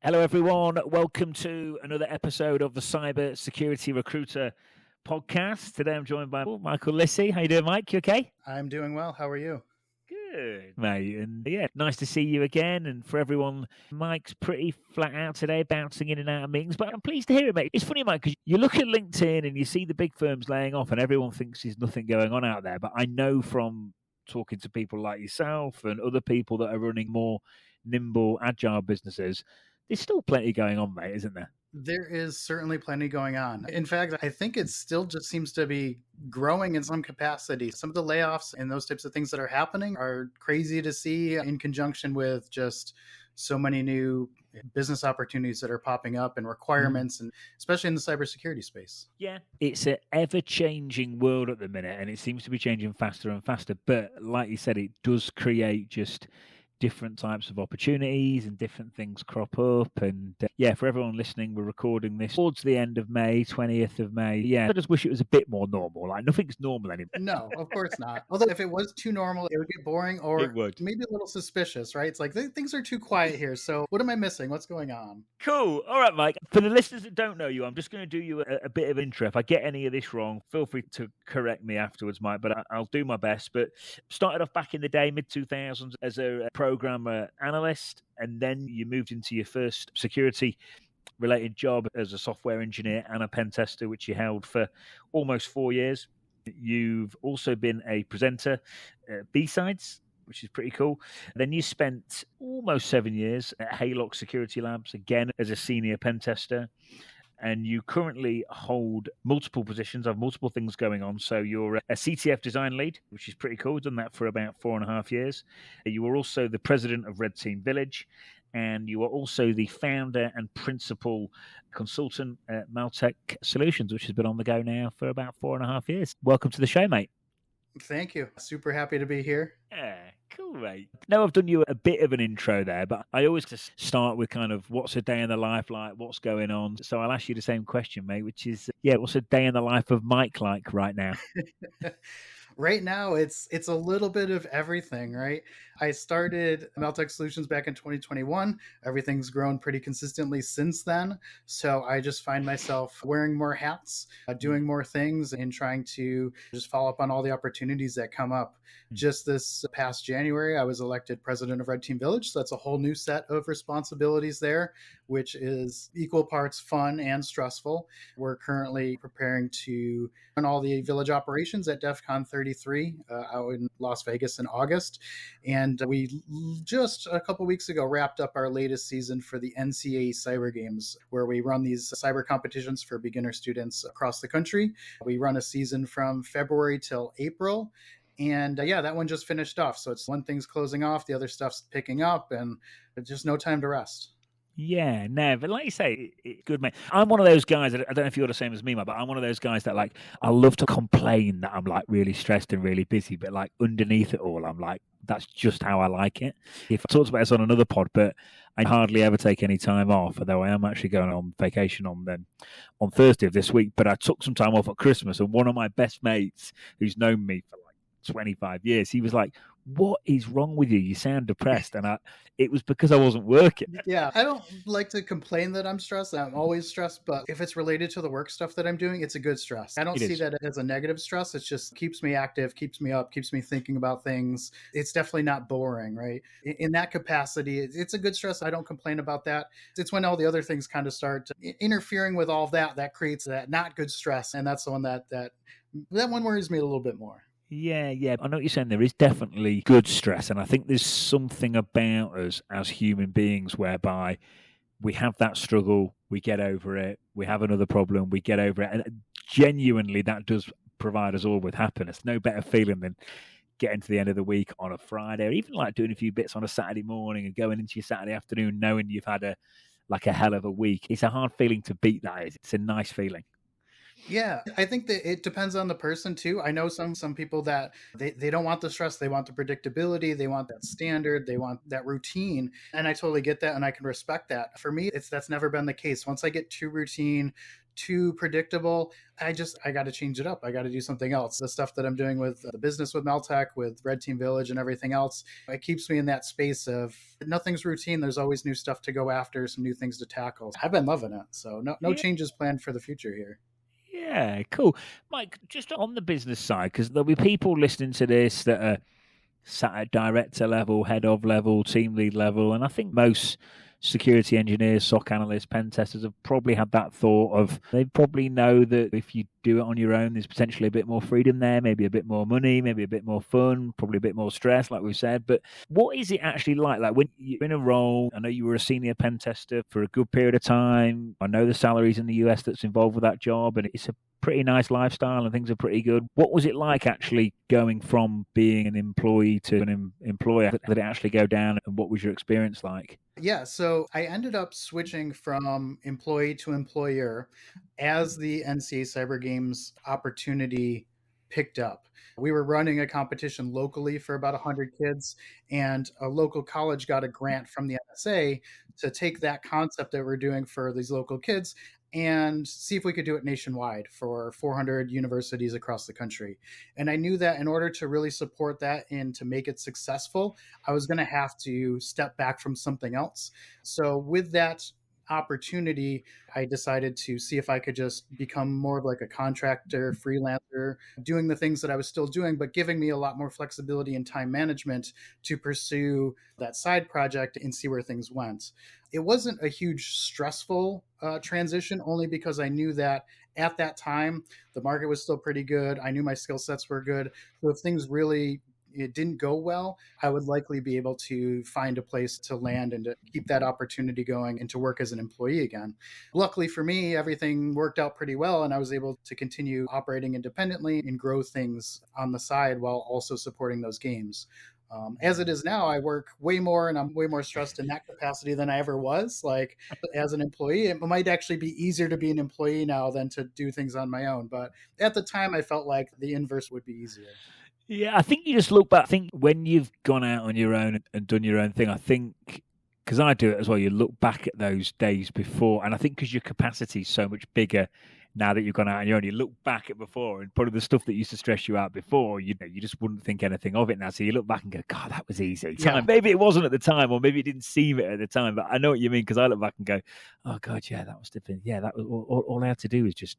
Hello, everyone. Welcome to another episode of the Cybersecurity Recruiter Podcast. Today, I'm joined by Michael Lisi. How you doing, Mike? You okay? I'm doing well. How are you? Good, mate. And yeah, nice to see you again. And for everyone, Mike's pretty flat out today, bouncing in and out of meetings. But I'm pleased to hear it, mate. It's funny, Mike, because you look at LinkedIn and you see the big firms laying off, and everyone thinks there's nothing going on out there. But I know from talking to people like yourself and other people that are running more nimble, agile businesses, there's still plenty going on, mate, isn't there? There is certainly plenty going on. In fact, I think it still just seems to be growing in some capacity. Some of the layoffs and those types of things that are happening are crazy to see in conjunction with just so many new business opportunities that are popping up and requirements, and especially in the cybersecurity space. Yeah, it's an ever-changing world at the minute, and it seems to be changing faster and faster. But like you said, it does create just different types of opportunities and different things crop up. And yeah, for everyone listening, we're recording this towards the end of May, 20th of May. Yeah, I just wish it was a bit more normal. Like, nothing's normal anymore. No, of course not. Although if it was too normal, it would get boring or It would. maybe a little suspicious, right? It's like things are too quiet here. So what am I missing? What's going on? Cool. All right, Mike. For the listeners that don't know you, I'm just going to do you a bit of intro. If I get any of this wrong, feel free to correct me afterwards, Mike, but I'll do my best. But started off back in the day, mid-2000s, as a programmer analyst, and then you moved into your first security-related job as a software engineer and a pen tester, which you held for almost 4 years. You've also been a presenter at B-Sides, which is pretty cool. Then you spent almost 7 years at Haylock Security Labs, again as a senior pen tester. And you currently hold multiple positions, have multiple things going on. So you're a CTF design lead, which is pretty cool. Done that for about 4.5 years. You were also the president of Red Team Village. And you are also the founder and principal consultant at Maltek Solutions, which has been on the go now for about 4.5 years. Welcome to the show, mate. Thank you. Super happy to be here. Yeah, cool, mate. Now I've done you a bit of an intro there, but I always just start with kind of what's a day in the life like, what's going on. So I'll ask you the same question, mate, which is, what's a day in the life of Mike like right now? Right now, it's a little bit of everything, right? I started Maltek Solutions back in 2021. Everything's grown pretty consistently since then. So I just find myself wearing more hats, doing more things, and trying to just follow up on all the opportunities that come up. Just this past January, I was elected president of Red Team Village. So that's a whole new set of responsibilities there, which is equal parts fun and stressful. We're currently preparing to run all the village operations at DEF CON 33 out in Las Vegas in August. And we just a couple weeks ago wrapped up our latest season for the NCAA Cyber Games, where we run these cyber competitions for beginner students across the country. We run a season from February till April. And that one just finished off. So it's one thing's closing off, the other stuff's picking up, and there's just no time to rest. Yeah, no, but like you say, it's good, mate. I'm one of those guys, I don't know if you're the same as me, mate, but I'm one of those guys that, like, I love to complain that I'm, like, really stressed and really busy, but, like, underneath it all, I'm like, that's just how I like it. If I talked about this on another pod, but I hardly ever take any time off, although I am actually going on vacation on Thursday of this week, but I took some time off at Christmas, and one of my best mates, who's known me for, 25 years, he was like, what is wrong with you? You sound depressed. And it was because I wasn't working. Yeah, I don't like to complain that I'm stressed. I'm always stressed, but if it's related to the work stuff that I'm doing, it's a good stress. I don't see that as a negative stress. It just keeps me active, keeps me up, keeps me thinking about things. It's definitely not boring, right? In that capacity, it's a good stress. I don't complain about that. It's when all the other things kind of start interfering with all of that creates that not good stress. And that's the one that one worries me a little bit more. Yeah. I know what you're saying. There is definitely good stress. And I think there's something about us as human beings whereby we have that struggle, we get over it, we have another problem, we get over it. And genuinely, that does provide us all with happiness. No better feeling than getting to the end of the week on a Friday, or even like doing a few bits on a Saturday morning and going into your Saturday afternoon knowing you've had a hell of a week. It's a hard feeling to beat, that is. It's a nice feeling. Yeah, I think that it depends on the person too. I know some people that they don't want the stress, they want the predictability, they want that standard, they want that routine. And I totally get that and I can respect that. For me, it's that's never been the case. Once I get too routine, too predictable, I got to change it up. I got to do something else. The stuff that I'm doing with the business with Maltek, with Red Team Village and everything else, it keeps me in that space of nothing's routine. There's always new stuff to go after, some new things to tackle. I've been loving it. So no Yeah. changes planned for the future here. Yeah, cool. Mike, just on the business side, because there'll be people listening to this that are sat at director level, head of level, team lead level, and I think most security engineers, SOC analysts, pen testers have probably had that thought of they probably know that if you do it on your own, there's potentially a bit more freedom there, maybe a bit more money, maybe a bit more fun, probably a bit more stress, like we've said. But what is it actually like? Like when you're in a role, I know you were a senior pen tester for a good period of time. I know the salaries in the US that's involved with that job, and it's a pretty nice lifestyle and things are pretty good. What was it like actually going from being an employee to an employer? Did it actually go down, and what was your experience like? Yeah, so I ended up switching from employee to employer as the NCAA Cyber Games opportunity picked up. We were running a competition locally for about 100 kids, and a local college got a grant from the NSA to take that concept that we're doing for these local kids and see if we could do it nationwide for 400 universities across the country. And I knew that in order to really support that and to make it successful, I was going to have to step back from something else. So, with that opportunity, I decided to see if I could just become more of like a contractor, freelancer, doing the things that I was still doing, but giving me a lot more flexibility and time management to pursue that side project and see where things went. It wasn't a huge stressful transition, only because I knew that at that time the market was still pretty good. I knew my skill sets were good. So if things really it didn't go well, I would likely be able to find a place to land and to keep that opportunity going and to work as an employee again. Luckily for me, everything worked out pretty well, and I was able to continue operating independently and grow things on the side while also supporting those games. As it is now, I work way more and I'm way more stressed in that capacity than I ever was. Like as an employee, it might actually be easier to be an employee now than to do things on my own. But at the time, I felt like the inverse would be easier. Yeah, I think you just look back. I think when you've gone out on your own and done your own thing, I think because I do it as well, you look back at those days before, and I think because your capacity is so much bigger now that you've gone out on your own, you look back at before, and probably the stuff that used to stress you out before, you know, you just wouldn't think anything of it now. So you look back and go, God, that was easy. Yeah. Maybe it wasn't at the time, or maybe it didn't seem it at the time, but I know what you mean because I look back and go, oh God, yeah, that must have been, yeah, that was all I had to do was just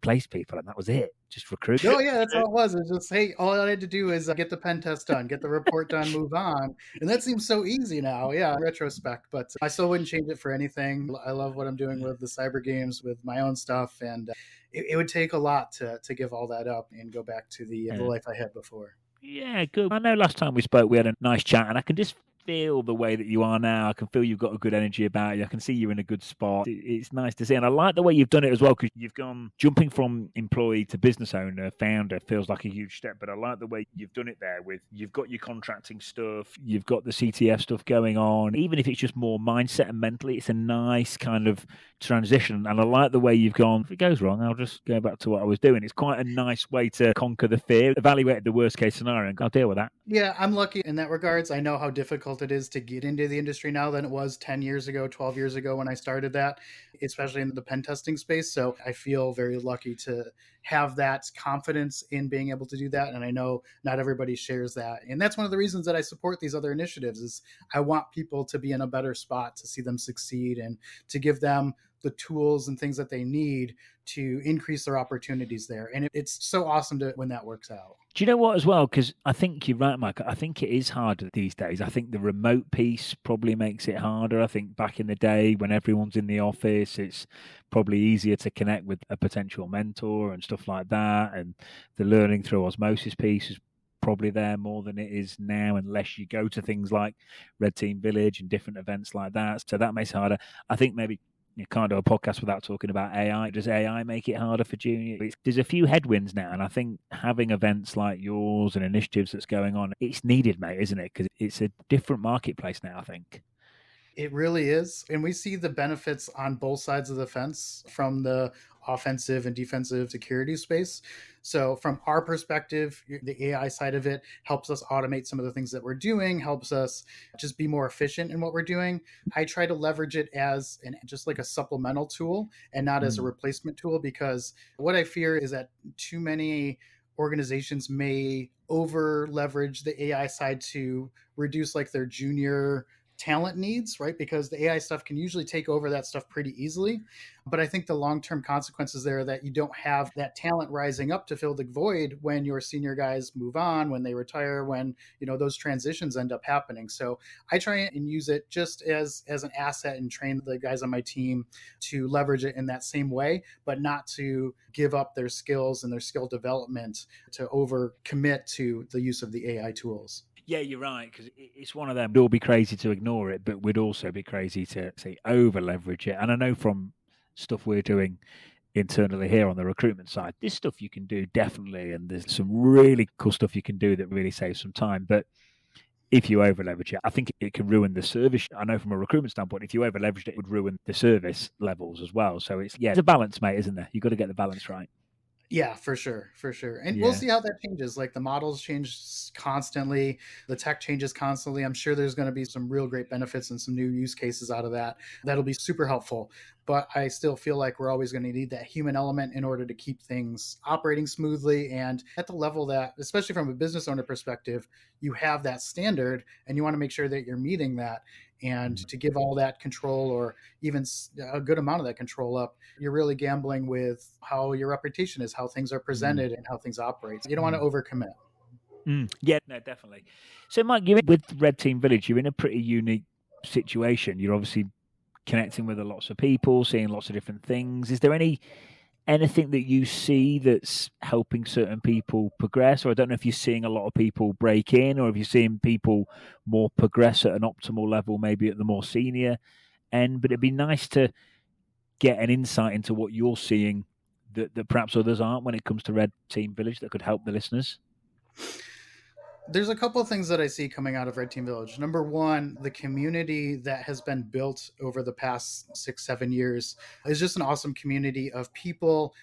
place people, and that was it. Just recruit. Oh yeah, that's all it was. It's just, hey, all I had to do is get the pen test done, get the report done, move on. And that seems so easy now. Yeah, in retrospect, but I still wouldn't change it for anything. I love what I'm doing with the cyber games, with my own stuff. And it would take a lot to give all that up and go back to the life I had before. Yeah, good. I know last time we spoke, we had a nice chat, and I can just feel the way that you are now. I can feel you've got a good energy about you. I can see you're in a good spot. It's nice to see. And I like the way you've done it as well, because you've gone jumping from employee to business owner, founder feels like a huge step. But I like the way you've done it there with you've got your contracting stuff, you've got the CTF stuff going on. Even if it's just more mindset and mentally, it's a nice kind of transition. And I like the way you've gone, if it goes wrong, I'll just go back to what I was doing. It's quite a nice way to conquer the fear, evaluate the worst case scenario, and I'll deal with that. Yeah, I'm lucky in that regards. I know how difficult it is to get into the industry now than it was 10 years ago, 12 years ago when I started that, especially in the pen testing space. So I feel very lucky to have that confidence in being able to do that. And I know not everybody shares that. And that's one of the reasons that I support these other initiatives is I want people to be in a better spot to see them succeed and to give them the tools and things that they need to increase their opportunities there. And it's so awesome when that works out. Do you know what as well? Because I think you're right, Mike. I think it is harder these days. I think the remote piece probably makes it harder. I think back in the day when everyone's in the office, it's probably easier to connect with a potential mentor and stuff like that. And the learning through osmosis piece is probably there more than it is now, unless you go to things like Red Team Village and different events like that. So that makes it harder. I think maybe you can't do a podcast without talking about AI. Does AI make it harder for juniors? There's a few headwinds now, and I think having events like yours and initiatives that's going on, it's needed, mate, isn't it? Because it's a different marketplace now, I think. It really is. And we see the benefits on both sides of the fence from the offensive and defensive security space. So, from our perspective, the AI side of it helps us automate some of the things that we're doing, helps us just be more efficient in what we're doing. I try to leverage it as just like a supplemental tool and not as a Mm. replacement tool, because what I fear is that too many organizations may over leverage the AI side to reduce like their junior talent needs, right? Because the AI stuff can usually take over that stuff pretty easily. But I think the long term consequences there are that you don't have that talent rising up to fill the void when your senior guys move on, when they retire, when those transitions end up happening. So I try and use it just as an asset and train the guys on my team to leverage it in that same way, but not to give up their skills and their skill development to over commit to the use of the AI tools. Yeah, you're right, because it's one of them. We'd all be crazy to ignore it, but we'd also be crazy to, say, over leverage it. And I know from stuff we're doing internally here on the recruitment side, this stuff you can do definitely, and there's some really cool stuff you can do that really saves some time. But if you over leverage it, I think it can ruin the service. I know from a recruitment standpoint, if you over leveraged it, it would ruin the service levels as well. So it's a balance, mate, isn't there? You've got to get the balance right. Yeah, for sure, for sure. And we'll Yeah. see how that changes. Like the models change constantly, the tech changes constantly. I'm sure there's going to be some real great benefits and some new use cases out of that. That'll be super helpful. But I still feel like we're always going to need that human element in order to keep things operating smoothly and at the level that, especially from a business owner perspective, you have that standard and you want to make sure that you're meeting that. And to give all that control or even a good amount of that control up, you're really gambling with how your reputation is, how things are presented, and how things operate. You don't want to overcommit. Yeah, no, definitely. So, Mike, you're with Red Team Village. You're in a pretty unique situation. You're obviously connecting with lots of people, seeing lots of different things. Is there anything that you see that's helping certain people progress? Or I don't know if you're seeing a lot of people break in, or if you're seeing people more progress at an optimal level, maybe at the more senior end. But it'd be nice to get an insight into what you're seeing that perhaps others aren't when it comes to Red Team Village that could help the listeners. There's a couple of things that I see coming out of Red Team Village. Number one, the community that has been built over the past 6-7 years is just an awesome community of people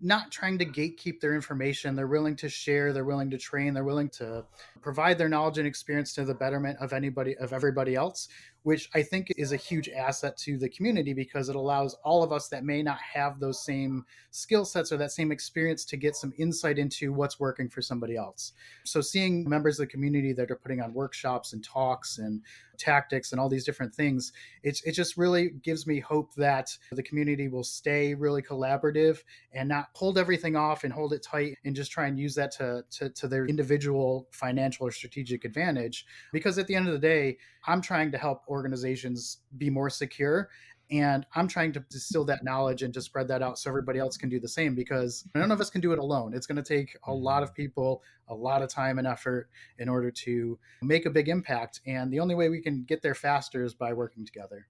not trying to gatekeep their information. They're willing to share, they're willing to train, they're willing to provide their knowledge and experience to the betterment of everybody else, which I think is a huge asset to the community because it allows all of us that may not have those same skill sets or that same experience to get some insight into what's working for somebody else. So seeing members of the community that are putting on workshops and talks and tactics and all these different things, it just really gives me hope that the community will stay really collaborative and not hold everything off and hold it tight and just try and use that to their individual financial or strategic advantage. Because at the end of the day, I'm trying to help organizations be more secure, and I'm trying to distill that knowledge and to spread that out so everybody else can do the same, because none of us can do it alone. It's going to take a lot of people, a lot of time and effort in order to make a big impact. And the only way we can get there faster is by working together.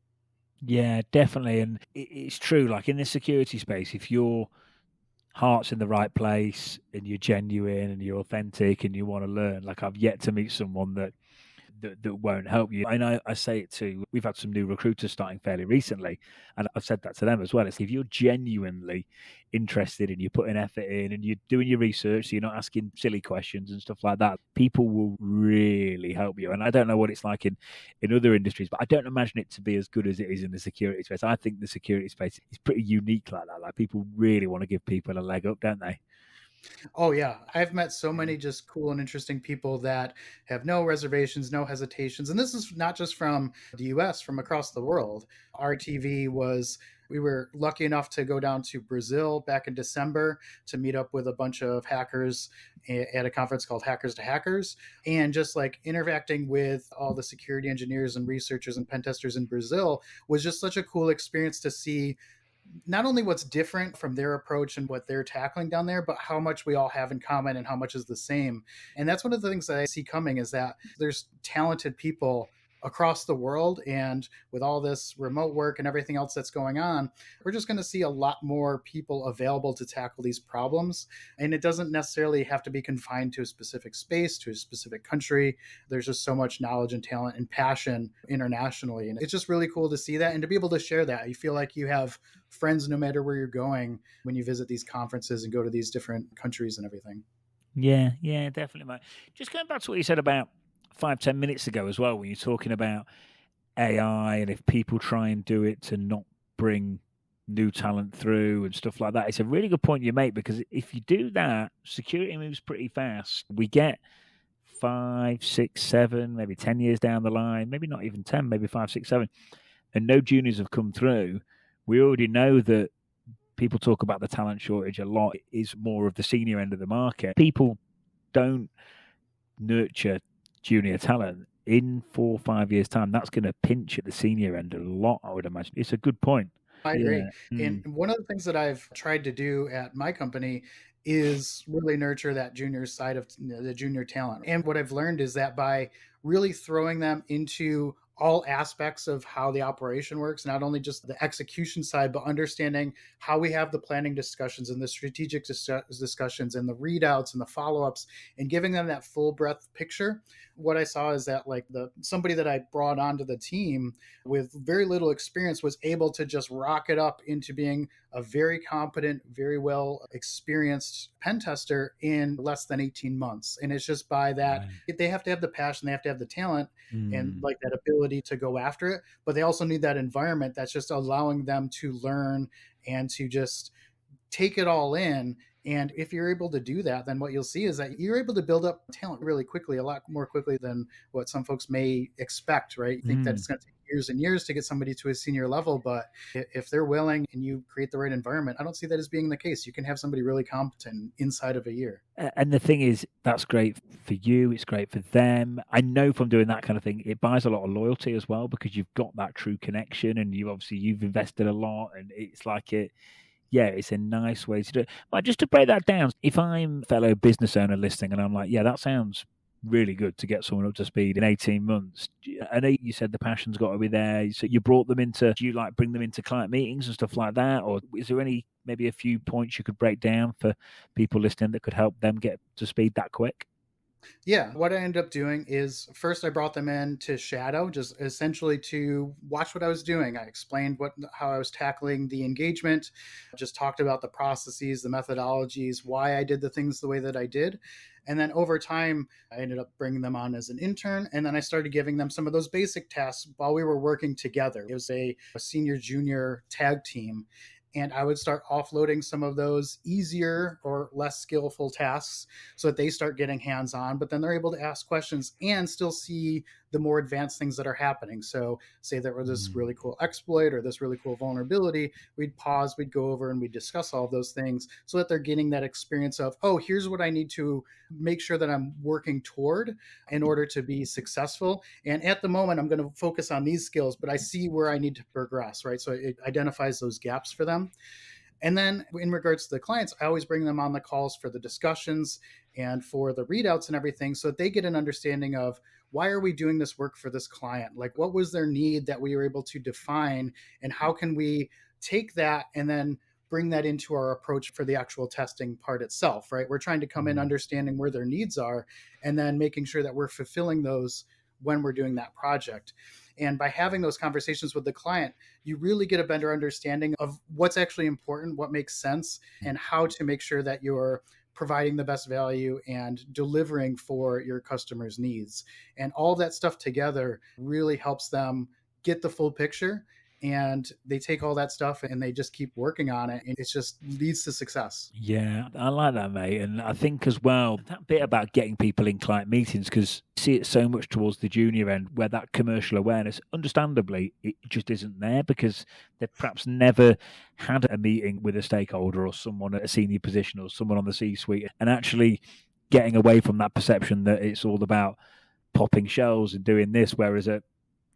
Yeah, definitely. And it's true. Like in the security space, if your heart's in the right place and you're genuine and you're authentic and you want to learn, like I've yet to meet someone that won't help you. And I say it too. We've had some new recruiters starting fairly recently, and I've said that to them as well. It's if you're genuinely interested and you're putting effort in and you're doing your research, so you're not asking silly questions and stuff like that, people will really help you. And I don't know what it's like in other industries, but I don't imagine it to be as good as it is in the security space. I think the security space is pretty unique like that. Like people really want to give people a leg up, don't they? Oh yeah, I've met so many just cool and interesting people that have no reservations, no hesitations. And this is not just from the US, from across the world. RTV was we were lucky enough to go down to Brazil back in December to meet up with a bunch of hackers at a conference called Hackers to Hackers, and just like interacting with all the security engineers and researchers and pen testers in Brazil was just such a cool experience to see not only what's different from their approach and what they're tackling down there, but how much we all have in common and how much is the same. And that's one of the things that I see coming is that there's talented people across the world. And with all this remote work and everything else that's going on, we're just going to see a lot more people available to tackle these problems. And it doesn't necessarily have to be confined to a specific space, to a specific country. There's just so much knowledge and talent and passion internationally. And it's just really cool to see that and to be able to share that. You feel like you have friends no matter where you're going when you visit these conferences and go to these different countries and everything. Yeah, definitely, mate. Just going back to what you said about 5-10 minutes ago as well, when you're talking about AI and if people try and do it to not bring new talent through and stuff like that. It's a really good point you make, because if you do that, security moves pretty fast. We get 5, 6, 7, maybe 10 years down the line, maybe not even 10, maybe 5, 6, 7, and no juniors have come through. We already know that people talk about the talent shortage a lot. It is more of the senior end of the market. People don't nurture junior talent. In 4 or 5 years' time, that's going to pinch at the senior end a lot, I would imagine. It's a good point. I agree. And one of the things that I've tried to do at my company is really nurture that junior side of the junior talent. And what I've learned is that by really throwing them into all aspects of how the operation works, not only just the execution side, but understanding how we have the planning discussions and the strategic discussions and the readouts and the follow-ups, and giving them that full breadth picture. What I saw is that somebody that I brought onto the team with very little experience was able to just rocket up into being a very competent, very well experienced pen tester in less than 18 months. And it's just by that, they have to have the passion, they have to have the talent and like that ability to go after it. But they also need that environment that's just allowing them to learn and to just take it all in. And if you're able to do that, then what you'll see is that you're able to build up talent really quickly, a lot more quickly than what some folks may expect, right? You think that it's going to take years and years to get somebody to a senior level, but if they're willing and you create the right environment, I don't see that as being the case. You can have somebody really competent inside of a year. And the thing is, that's great for you. It's great for them. I know from doing that kind of thing, it buys a lot of loyalty as well, because you've got that true connection and you've invested a lot, and it's like it's a nice way to do it. But just to break that down, if I'm a fellow business owner listening and I'm like, yeah, that sounds really good to get someone up to speed in 18 months. I know you said the passion's got to be there. So you brought them into, do you bring them into client meetings and stuff like that? Or is there maybe a few points you could break down for people listening that could help them get to speed that quick? Yeah, what I ended up doing is first I brought them in to shadow, just essentially to watch what I was doing. I explained how I was tackling the engagement, just talked about the processes, the methodologies, why I did the things the way that I did. And then over time, I ended up bringing them on as an intern. And then I started giving them some of those basic tasks while we were working together. It was a senior junior tag team. And I would start offloading some of those easier or less skillful tasks so that they start getting hands-on, but then they're able to ask questions and still see the more advanced things that are happening. So say there was this really cool exploit or this really cool vulnerability, we'd pause, we'd go over and we'd discuss all of those things so that they're getting that experience of, oh, here's what I need to make sure that I'm working toward in order to be successful. And at the moment, I'm going to focus on these skills, but I see where I need to progress, right? So it identifies those gaps for them. And then in regards to the clients, I always bring them on the calls for the discussions and for the readouts and everything so that they get an understanding of, why are we doing this work for this client? Like, what was their need that we were able to define, and how can we take that and then bring that into our approach for the actual testing part itself, right? We're trying to come in understanding where their needs are and then making sure that we're fulfilling those when we're doing that project. And by having those conversations with the client, you really get a better understanding of what's actually important, what makes sense, and how to make sure that you're providing the best value and delivering for your customers' needs. And all that stuff together really helps them get the full picture. And they take all that stuff and they just keep working on it. And it just leads to success. Yeah, I like that, mate. And I think as well, that bit about getting people in client meetings, because you see it so much towards the junior end where that commercial awareness, understandably, it just isn't there because they've perhaps never had a meeting with a stakeholder or someone at a senior position or someone on the C-suite, and actually getting away from that perception that it's all about popping shells and doing this, whereas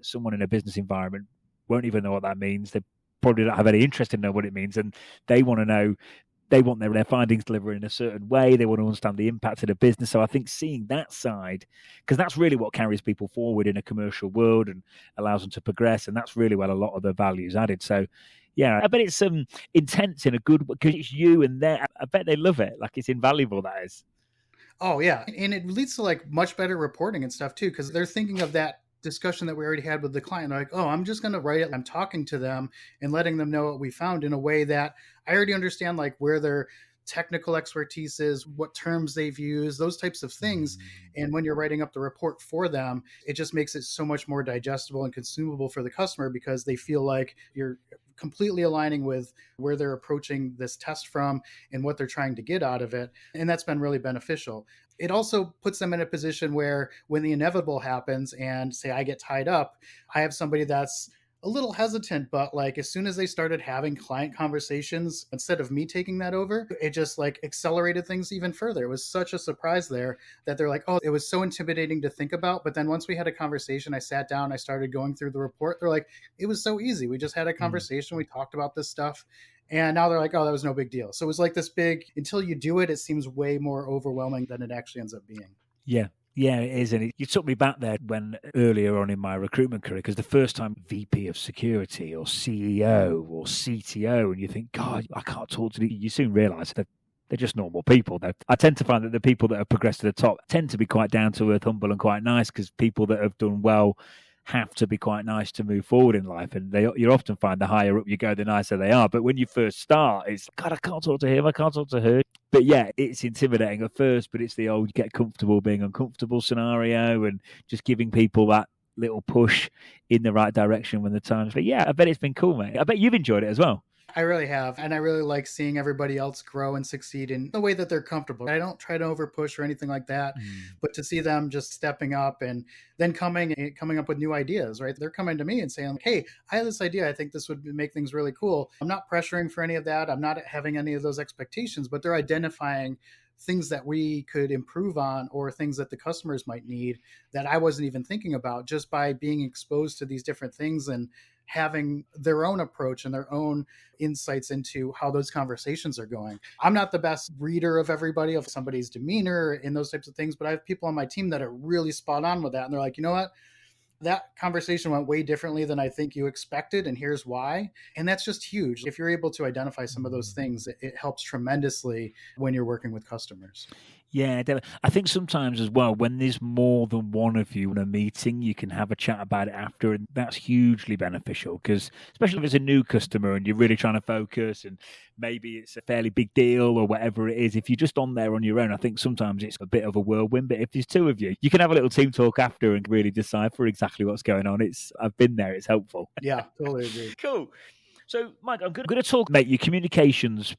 someone in a business environment won't even know what that means. They probably don't have any interest in knowing what it means, and they want to know they want their findings delivered in a certain way. They want to understand the impact of the business. So I think seeing that side, because that's really what carries people forward in a commercial world and allows them to progress. And that's really where a lot of the value is added. So yeah, I bet it's intense in a good way because it's you and they. I bet they love it. Like it's invaluable, that is. Oh yeah, and it leads to like much better reporting and stuff too, because they're thinking of that discussion that we already had with the client. They're like, oh, I'm just going to write it. I'm talking to them and letting them know what we found in a way that I already understand, like where their technical expertise is, what terms they've used, those types of things. And when you're writing up the report for them, it just makes it so much more digestible and consumable for the customer because they feel like you're completely aligning with where they're approaching this test from and what they're trying to get out of it. And that's been really beneficial. It also puts them in a position where when the inevitable happens and say I get tied up, I have somebody that's a little hesitant, but like as soon as they started having client conversations, instead of me taking that over, it just like accelerated things even further. It was such a surprise there that they're like, oh, it was so intimidating to think about. But then once we had a conversation, I sat down, I started going through the report. They're like, it was so easy. We just had a conversation. We talked about this stuff. And now they're like, oh, that was no big deal. So it was like this big, until you do it, it seems way more overwhelming than it actually ends up being. Yeah. Yeah, it is. And you took me back there when earlier on in my recruitment career, because the first time VP of security or CEO or CTO, and you think, God, I can't talk to you. You soon realize that they're just normal people. I tend to find that the people that have progressed to the top tend to be quite down to earth, humble and quite nice, because people that have done well have to be quite nice to move forward in life. And you often find the higher up you go, the nicer they are. But when you first start, it's, God, I can't talk to him, I can't talk to her. But yeah, it's intimidating at first, but it's the old get comfortable being uncomfortable scenario and just giving people that little push in the right direction when the time's. But yeah, I bet it's been cool, mate. I bet you've enjoyed it as well. I really have. And I really like seeing everybody else grow and succeed in the way that they're comfortable. I don't try to over push or anything like that, but to see them just stepping up and then coming up with new ideas, right? They're coming to me and saying, hey, I have this idea. I think this would make things really cool. I'm not pressuring for any of that. I'm not having any of those expectations, but they're identifying things that we could improve on or things that the customers might need that I wasn't even thinking about just by being exposed to these different things and having their own approach and their own insights into how those conversations are going. I'm not the best reader of everybody, of somebody's demeanor and those types of things, but I have people on my team that are really spot on with that. And they're like, you know what? That conversation went way differently than I think you expected, and here's why. And that's just huge. If you're able to identify some of those things, it helps tremendously when you're working with customers. Yeah, definitely. I think sometimes as well, when there's more than one of you in a meeting, you can have a chat about it after, and that's hugely beneficial because, especially if it's a new customer and you're really trying to focus and maybe it's a fairly big deal or whatever it is, if you're just on there on your own, I think sometimes it's a bit of a whirlwind. But if there's two of you, you can have a little team talk after and really decipher exactly what's going on. I've been there, it's helpful. Yeah, totally agree. Cool. So, Mike, I'm going to talk, mate, your communications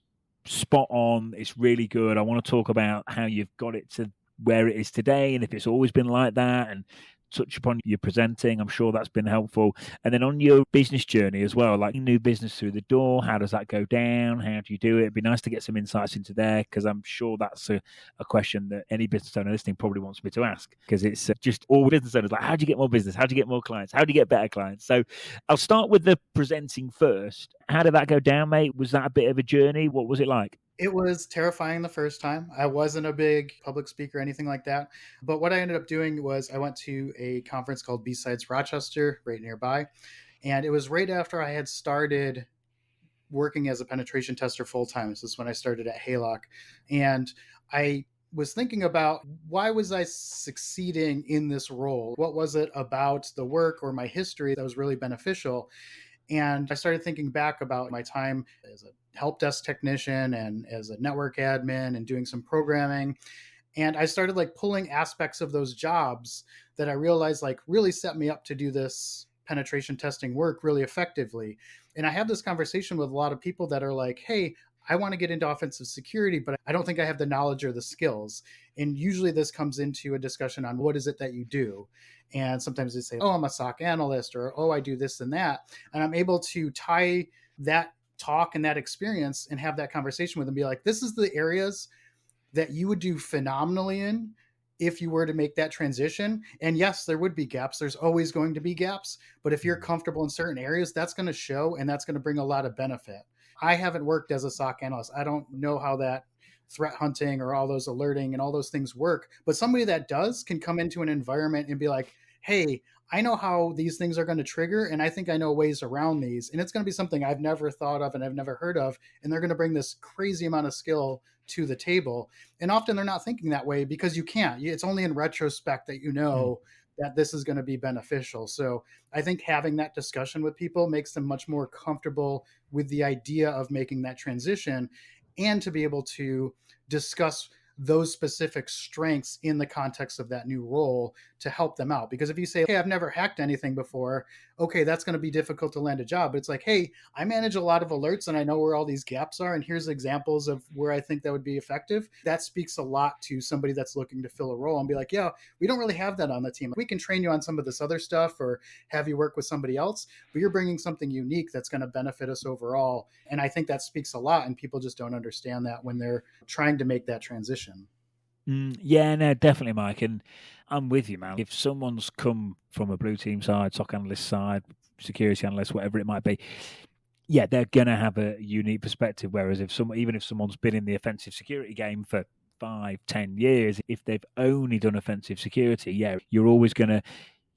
spot on. It's really good. I want to talk about how you've got it to where it is today and if it's always been like that, and touch upon your presenting. I'm sure that's been helpful. And then on your business journey as well, like new business through the door, how does that go down? How do you do it? It'd be nice to get some insights into there, because I'm sure that's a question that any business owner listening probably wants me to ask, because it's just all business owners like, how do you get more business? How do you get more clients? How do you get better clients? So I'll start with the presenting first. How did that go down, mate? Was that a bit of a journey? What was it like? It was terrifying the first time. I wasn't a big public speaker or anything like that. But what I ended up doing was I went to a conference called B-Sides Rochester right nearby. And it was right after I had started working as a penetration tester full-time. This is when I started at Haylock. And I was thinking about, why was I succeeding in this role? What was it about the work or my history that was really beneficial? And I started thinking back about my time as a help desk technician and as a network admin and doing some programming. And I started like pulling aspects of those jobs that I realized like really set me up to do this penetration testing work really effectively. And I have this conversation with a lot of people that are like, hey, I want to get into offensive security, but I don't think I have the knowledge or the skills. And usually this comes into a discussion on what is it that you do. And sometimes they say, oh, I'm a SOC analyst, or, oh, I do this and that. And I'm able to tie that talk and that experience and have that conversation with them, be like, this is the areas that you would do phenomenally in. if you were to make that transition. And yes, there would be gaps. There's always going to be gaps. But if you're comfortable in certain areas, that's going to show and that's going to bring a lot of benefit. I haven't worked as a SOC analyst. I don't know how that threat hunting or all those alerting and all those things work. But somebody that does can come into an environment and be like, hey, I know how these things are going to trigger, and I think I know ways around these. And it's going to be something I've never thought of and I've never heard of. And they're going to bring this crazy amount of skill to the table. And often they're not thinking that way because you can't. It's only in retrospect that you know that this is going to be beneficial. So I think having that discussion with people makes them much more comfortable with the idea of making that transition, and to be able to discuss those specific strengths in the context of that new role to help them out. Because if you say, hey, I've never hacked anything before, okay, that's going to be difficult to land a job. But it's like, hey, I manage a lot of alerts and I know where all these gaps are. And here's examples of where I think that would be effective. That speaks a lot to somebody that's looking to fill a role and be like, yeah, we don't really have that on the team. We can train you on some of this other stuff or have you work with somebody else, but you're bringing something unique that's going to benefit us overall. And I think that speaks a lot. And people just don't understand that when they're trying to make that transition. Yeah, no, definitely, Mike. And I'm with you, man. If someone's come from a blue team side, SOC analyst side, security analyst, whatever it might be, yeah, they're going to have a unique perspective. Whereas even if someone's been in the offensive security game for 5-10 years, if they've only done offensive security, yeah, you're always going to,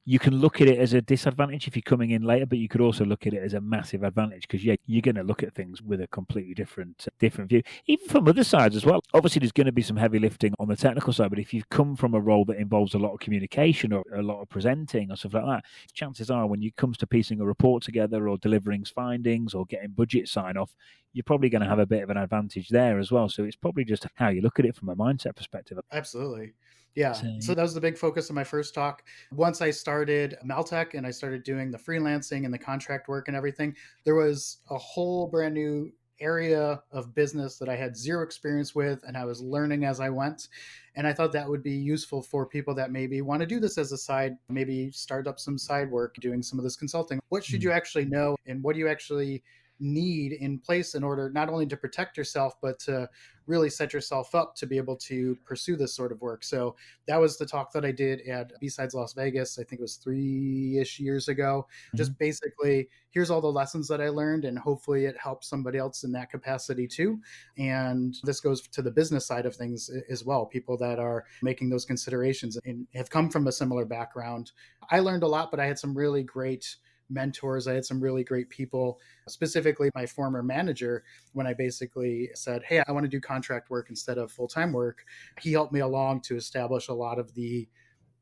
you can look at it as a disadvantage if you're coming in later, but you could also look at it as a massive advantage because, yeah, you're going to look at things with a completely different view, even from other sides as well. Obviously, there's going to be some heavy lifting on the technical side, but if you've come from a role that involves a lot of communication or a lot of presenting or stuff like that, chances are when it comes to piecing a report together or delivering findings or getting budget sign-off, you're probably going to have a bit of an advantage there as well. So it's probably just how you look at it from a mindset perspective. Absolutely. Yeah. So that was the big focus of my first talk. Once I started Maltek and I started doing the freelancing and the contract work and everything, there was a whole brand new area of business that I had zero experience with and I was learning as I went. And I thought that would be useful for people that maybe want to do this as a side, maybe start up some side work doing some of this consulting. What should you actually know and what do you actually need in place in order not only to protect yourself, but to really set yourself up to be able to pursue this sort of work. So that was the talk that I did at B-Sides Las Vegas. I think it was 3-ish years ago. Just basically, here's all the lessons that I learned, and hopefully it helps somebody else in that capacity too. And this goes to the business side of things as well. People that are making those considerations and have come from a similar background. I learned a lot, but I had some really great mentors. I had some really great people, specifically my former manager, when I basically said, hey, I want to do contract work instead of full-time work. He helped me along to establish a lot of the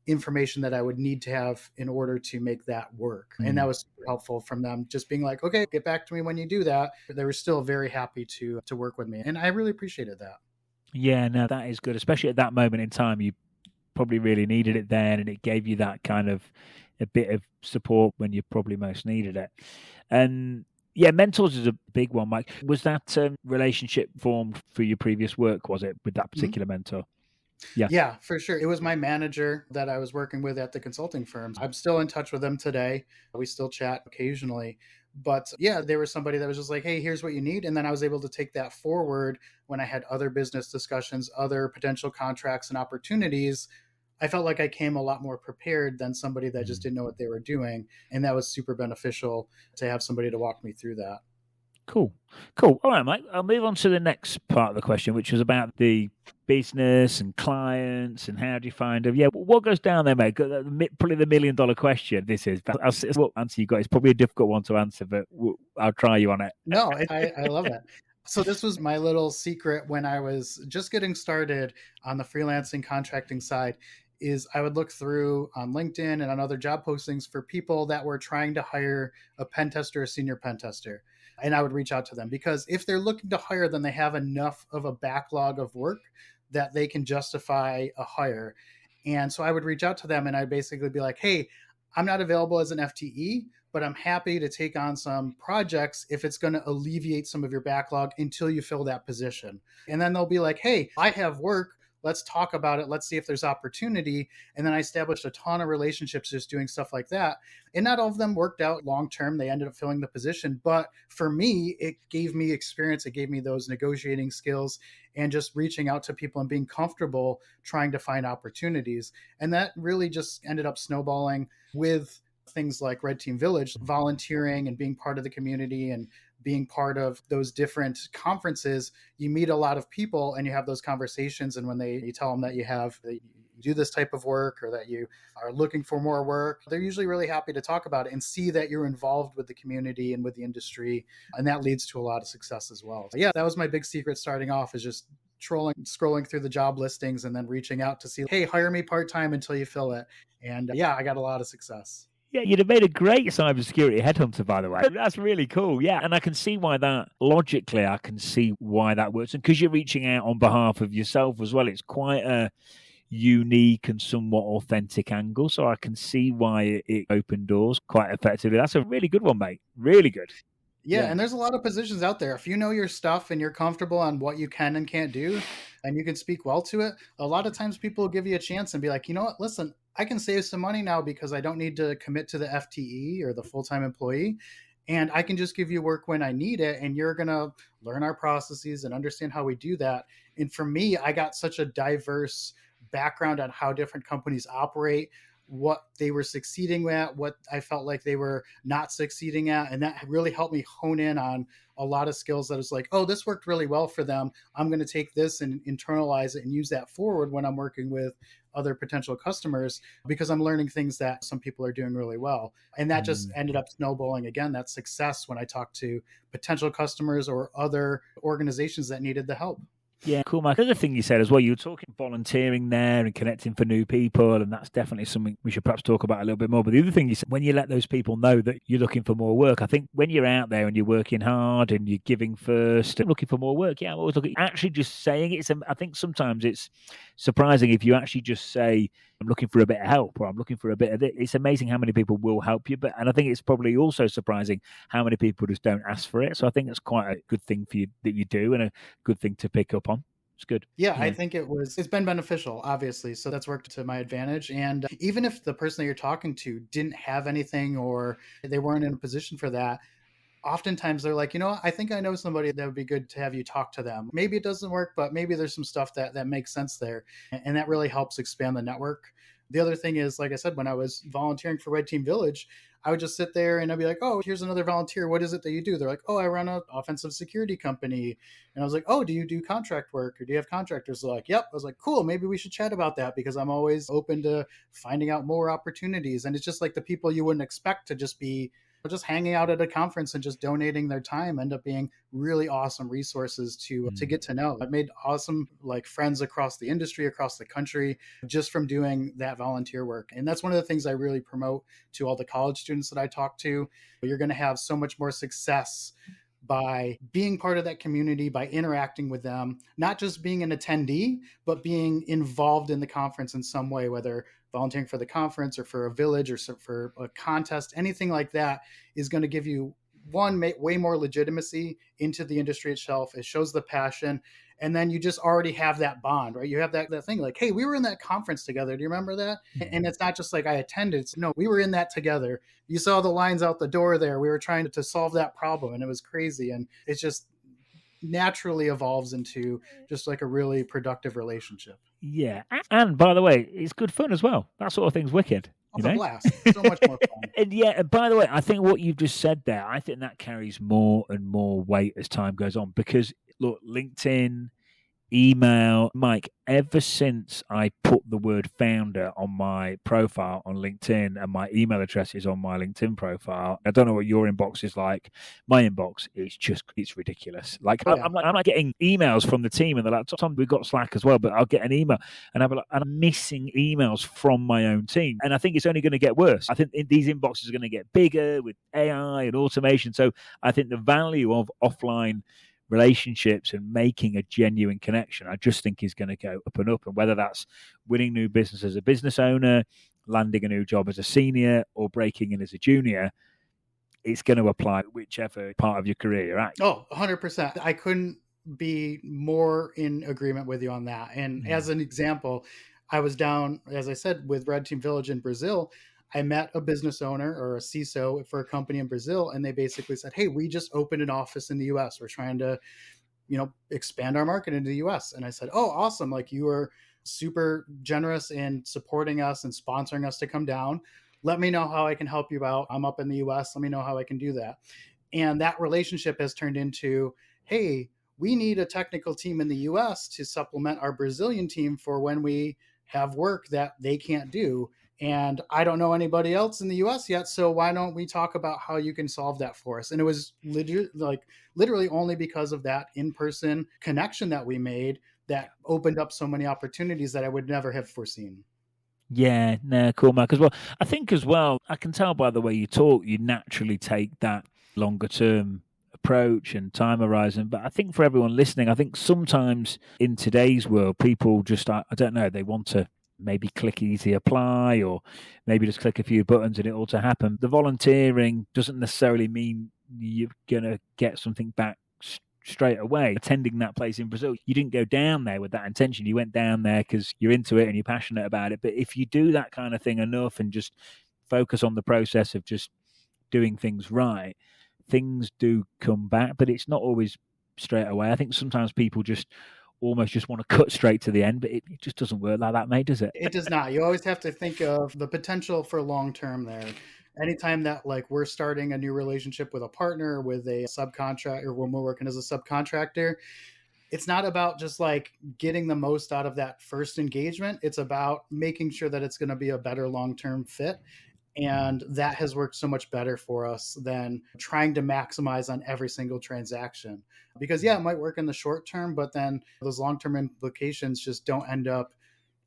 information that I would need to have in order to make that work. And that was super helpful from them, just being like, okay, get back to me when you do that. But they were still very happy to work with me. And I really appreciated that. Yeah, no, that is good. Especially at that moment in time, you probably really needed it then, and it gave you that kind of a bit of support when you probably most needed it. And yeah, mentors is a big one, Mike. Was that relationship formed for your previous work, was it, with that particular mentor? Yeah, for sure. It was my manager that I was working with at the consulting firms. I'm still in touch with them today. We still chat occasionally. But yeah, they were somebody that was just like, hey, here's what you need. And then I was able to take that forward when I had other business discussions, other potential contracts and opportunities. I felt like I came a lot more prepared than somebody that just didn't know what they were doing. And that was super beneficial to have somebody to walk me through that. Cool. All right, Mike. I'll move on to the next part of the question, which was about the business and clients and how do you find them. Yeah, what goes down there, mate? Probably the $1 million question this is. What answer you got? It's probably a difficult one to answer, but I'll try you on it. No, I love it. So this was my little secret when I was just getting started on the freelancing contracting side, is I would look through on LinkedIn and on other job postings for people that were trying to hire a pen tester, a senior pen tester. And I would reach out to them because if they're looking to hire, then they have enough of a backlog of work that they can justify a hire. And so I would reach out to them and I'd basically be like, hey, I'm not available as an FTE, but I'm happy to take on some projects if it's going to alleviate some of your backlog until you fill that position. And then they'll be like, hey, I have work. Let's talk about it. Let's see if there's opportunity. And then I established a ton of relationships just doing stuff like that. And not all of them worked out long term. They ended up filling the position. But for me, it gave me experience. It gave me those negotiating skills and just reaching out to people and being comfortable trying to find opportunities. And that really just ended up snowballing with things like Red Team Village, volunteering and being part of the community and being part of those different conferences. You meet a lot of people and you have those conversations. And when you tell them that you do this type of work or that you are looking for more work, they're usually really happy to talk about it and see that you're involved with the community and with the industry. And that leads to a lot of success as well. So yeah, that was my big secret starting off, is just scrolling through the job listings and then reaching out to see, hey, hire me part-time until you fill it. And yeah, I got a lot of success. Yeah, you'd have made a great cybersecurity headhunter, by the way. That's really cool. Yeah, and I can see why that, logically, I can see why that works. And because you're reaching out on behalf of yourself as well, it's quite a unique and somewhat authentic angle. So I can see why it opened doors quite effectively. That's a really good one, mate. Really good. Yeah, and there's a lot of positions out there. If you know your stuff and you're comfortable on what you can and can't do, and you can speak well to it, a lot of times people will give you a chance and be like, you know what, listen, I can save some money now because I don't need to commit to the FTE or the full-time employee. And I can just give you work when I need it. And you're going to learn our processes and understand how we do that. And for me, I got such a diverse background on how different companies operate, what they were succeeding at, what I felt like they were not succeeding at. And that really helped me hone in on a lot of skills that was like, oh, this worked really well for them. I'm going to take this and internalize it and use that forward when I'm working with other potential customers, because I'm learning things that some people are doing really well. And that just ended up snowballing again, that success when I talked to potential customers or other organizations that needed the help. Yeah, cool, Mike. The other thing you said as well, you were talking volunteering there and connecting for new people, and that's definitely something we should perhaps talk about a little bit more. But the other thing you said, when you let those people know that you're looking for more work, I think when you're out there and you're working hard and you're giving first and looking for more work, yeah, I'm always looking, actually just saying it. I think sometimes it's surprising if you actually just say, I'm looking for a bit of help, or I'm looking for a bit of it. It's amazing how many people will help you. And I think it's probably also surprising how many people just don't ask for it. So I think that's quite a good thing for you that you do, and a good thing to pick up on. It's good. Yeah, I think it's been beneficial, obviously. So that's worked to my advantage. And even if the person that you're talking to didn't have anything or they weren't in a position for that, oftentimes they're like, you know, I think I know somebody that would be good to have you talk to them. Maybe it doesn't work, but maybe there's some stuff that makes sense there. And that really helps expand the network. The other thing is, like I said, when I was volunteering for Red Team Village, I would just sit there and I'd be like, oh, here's another volunteer. What is it that you do? They're like, oh, I run an offensive security company. And I was like, oh, do you do contract work or do you have contractors? They're like, yep. I was like, cool, maybe we should chat about that, because I'm always open to finding out more opportunities. And it's just like the people you wouldn't expect to just be just hanging out at a conference and just donating their time end up being really awesome resources to get to know. I've made awesome friends across the industry, across the country, just from doing that volunteer work. And that's one of the things I really promote to all the college students that I talk to. You're going to have so much more success by being part of that community, by interacting with them, not just being an attendee, but being involved in the conference in some way, whether volunteering for the conference or for a village or for a contest, anything like that is going to give you way more legitimacy into the industry itself. It shows the passion. And then you just already have that bond, right? You have that thing like, hey, we were in that conference together. Do you remember that? And it's not just like I attended. No, we were in that together. You saw the lines out the door there. We were trying to solve that problem, and it was crazy. And it just naturally evolves into just like a really productive relationship. Yeah. And by the way, it's good fun as well. That sort of thing's wicked. It's a blast. So much more fun. And yeah, by the way, I think what you've just said there, I think that carries more and more weight as time goes on, because look, LinkedIn, email, Mike, ever since I put the word founder on my profile on LinkedIn, and my email address is on my LinkedIn profile, I don't know what your inbox is like. My inbox is it's ridiculous. I'm not getting emails from the team, and they're like, Tom, we've got Slack as well, but I'll get an email and I'm missing emails from my own team. And I think it's only going to get worse. I think these inboxes are going to get bigger with AI and automation. So I think the value of offline relationships and making a genuine connection, I just think is going to go up and up. And whether that's winning new business as a business owner, landing a new job as a senior, or breaking in as a junior, it's going to apply whichever part of your career you're at. Oh, 100%. I couldn't be more in agreement with you on that. And as an example, I was down, as I said, with Red Team Village in Brazil. I met a business owner or a CISO for a company in Brazil, and they basically said, "Hey, we just opened an office in the US. We're trying to, expand our market into the US." And I said, "Oh, awesome. Like, you are super generous in supporting us and sponsoring us to come down. Let me know how I can help you out. I'm up in the US. Let me know how I can do that." And that relationship has turned into, "Hey, we need a technical team in the US to supplement our Brazilian team for when we have work that they can't do. And I don't know anybody else in the US yet. So why don't we talk about how you can solve that for us?" And it was literally only because of that in-person connection that we made that opened up so many opportunities that I would never have foreseen. Yeah, no, cool, Mark. As well, I think as well, I can tell by the way you talk, you naturally take that longer term approach and time horizon. But I think for everyone listening, I think sometimes in today's world, people just, I don't know, they want to maybe click easy apply or maybe just click a few buttons and it all to happen. The volunteering doesn't necessarily mean you're going to get something back straight away. Attending that place in Brazil, you didn't go down there with that intention. You went down there because you're into it and you're passionate about it. But if you do that kind of thing enough and just focus on the process of just doing things right, things do come back, but it's not always straight away. I think sometimes people just almost just want to cut straight to the end, but it just doesn't work like that, mate, does it? It does not. You always have to think of the potential for long term there. Anytime that we're starting a new relationship with a partner, with a subcontractor, when we're working as a subcontractor, it's not about just getting the most out of that first engagement. It's about making sure that it's going to be a better long-term fit. And that has worked so much better for us than trying to maximize on every single transaction. Because it might work in the short term, but then those long-term implications just don't end up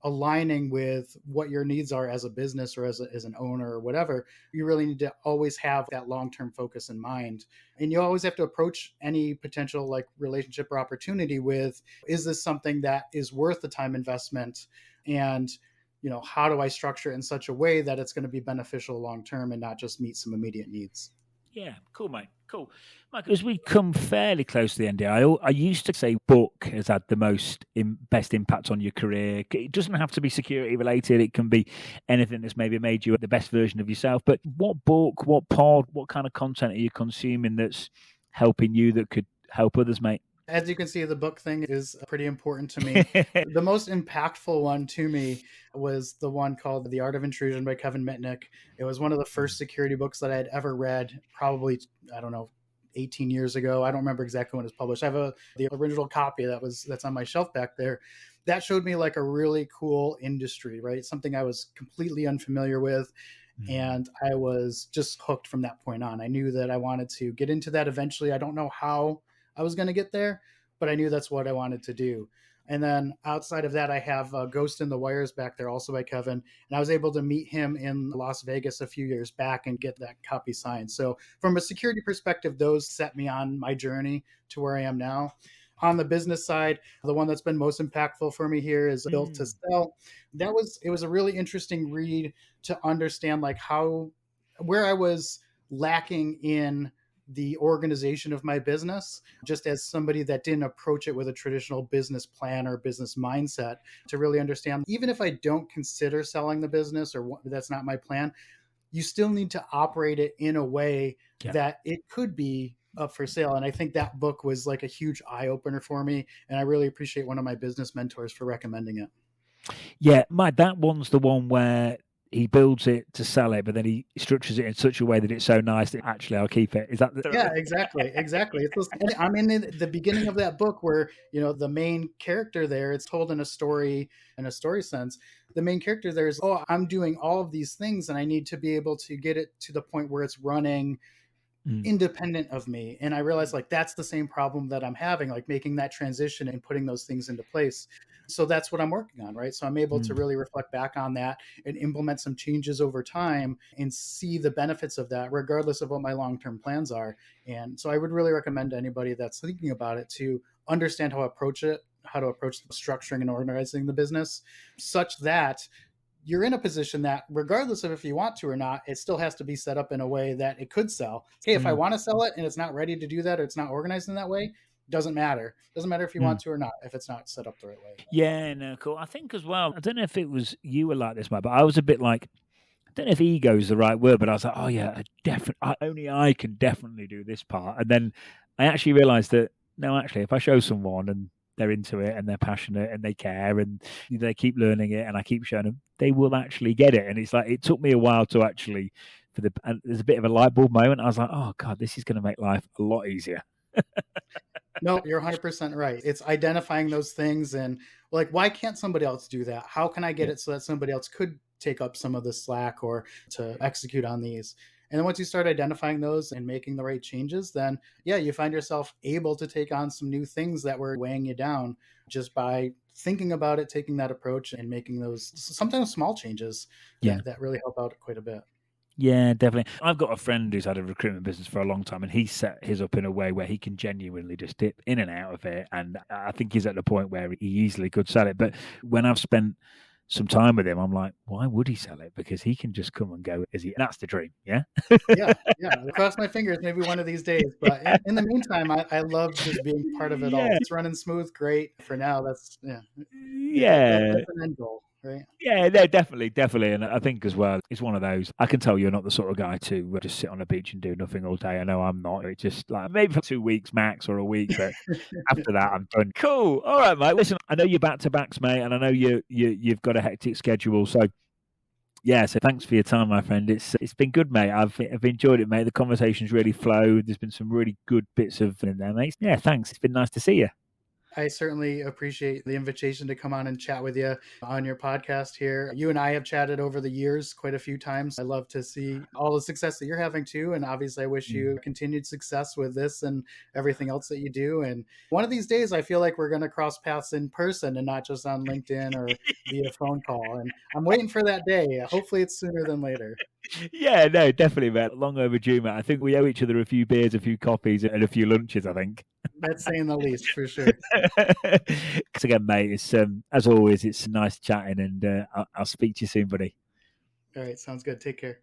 aligning with what your needs are as a business or as an owner or whatever. You really need to always have that long-term focus in mind. And you always have to approach any potential relationship or opportunity with, is this something that is worth the time investment? And, how do I structure it in such a way that it's going to be beneficial long-term and not just meet some immediate needs? Yeah, cool, mate. Cool. Mike, as we come fairly close to the end here, I used to say book has had the best impact on your career. It doesn't have to be security related. It can be anything that's maybe made you the best version of yourself. But what book, what pod, what kind of content are you consuming that's helping you that could help others, mate? As you can see, the book thing is pretty important to me. The most impactful one to me was the one called The Art of Intrusion by Kevin Mitnick. It was one of the first security books that I had ever read, probably, 18 years ago. I don't remember exactly when it was published. I have the original copy that's on my shelf back there. That showed me a really cool industry, right? Something I was completely unfamiliar with. And I was just hooked from that point on. I knew that I wanted to get into that eventually. I don't know how I was going to get there, but I knew that's what I wanted to do. And then outside of that, I have Ghost in the Wires back there, also by Kevin. And I was able to meet him in Las Vegas a few years back and get that copy signed. So from a security perspective, those set me on my journey to where I am now. On the business side, the one that's been most impactful for me here is Built to Sell. It was a really interesting read to understand where I was lacking in the organization of my business, just as somebody that didn't approach it with a traditional business plan or business mindset, to really understand, even if I don't consider selling the business or that's not my plan, you still need to operate it in a way that it could be up for sale. And I think that book was a huge eye opener for me. And I really appreciate one of my business mentors for recommending it. Yeah, Mike, that one's the one where he builds it to sell it, but then he structures it in such a way that it's so nice that actually I'll keep it. Is that Yeah, exactly. I'm in the beginning of that book where, the main character there, it's told in a story sense. The main character there is, oh, I'm doing all of these things and I need to be able to get it to the point where it's running independent of me. And I realized that's the same problem that I'm having, making that transition and putting those things into place. So that's what I'm working on, right? So I'm able to really reflect back on that and implement some changes over time and see the benefits of that, regardless of what my long-term plans are. And so I would really recommend to anybody that's thinking about it to understand how to approach structuring and organizing the business such that you're in a position that regardless of if you want to or not, it still has to be set up in a way that it could sell. Hey, if I want to sell it and it's not ready to do that or it's not organized in that way, doesn't matter. Doesn't matter if you want to or not, if it's not set up the right way. Yeah, no, cool. I think as well, I don't know if it was you were like this, Mike, but I was a bit like, I don't know if ego is the right word, but I was like, oh yeah, only I can definitely do this part. And then I actually realized that, no, actually, if I show someone and they're into it and they're passionate and they care and they keep learning it and I keep showing them, they will actually get it. And it's like, it took me a while to actually, and there's a bit of a light bulb moment. I was like, oh God, this is going to make life a lot easier. No, you're 100% right. It's identifying those things and like, why can't somebody else do that? How can I get it so that somebody else could take up some of the slack or to execute on these? And then once you start identifying those and making the right changes, then yeah, you find yourself able to take on some new things that were weighing you down just by thinking about it, taking that approach and making those sometimes small changes that really help out quite a bit. Yeah, definitely. I've got a friend who's had a recruitment business for a long time, and he set his up in a way where he can genuinely just dip in and out of it. And I think he's at the point where he easily could sell it. But when I've spent some time with him, I'm like, why would he sell it? Because he can just come and go. That's the dream. Yeah. yeah. Cross my fingers, maybe one of these days. But in the meantime, I love just being part of it all. It's running smooth. Great for now. That's that's an end goal. Right. Yeah, no, definitely. And I think as well, it's one of those, I can tell you're not the sort of guy to just sit on a beach and do nothing all day. I know I'm not. It's just like maybe for 2 weeks max or a week, but after that, I'm done. Cool. All right, mate. Listen, I know you're back to backs, mate, and I know you've got a hectic schedule. So yeah, so thanks for your time, my friend. It's been good, mate. I've enjoyed it, mate. The conversation's really flowed. There's been some really good bits of in there, mate. Yeah, thanks. It's been nice to see you. I certainly appreciate the invitation to come on and chat with you on your podcast here. You and I have chatted over the years quite a few times. I love to see all the success that you're having too. And obviously I wish you continued success with this and everything else that you do. And one of these days, I feel like we're going to cross paths in person and not just on LinkedIn or via phone call. And I'm waiting for that day. Hopefully it's sooner than later. Yeah, no, definitely, mate. Long overdue, mate. I think we owe each other a few beers, a few coffees, and a few lunches, I think. That's saying the least, for sure. Because again, mate, it's as always, it's nice chatting, and I'll speak to you soon, buddy. All right, sounds good. Take care.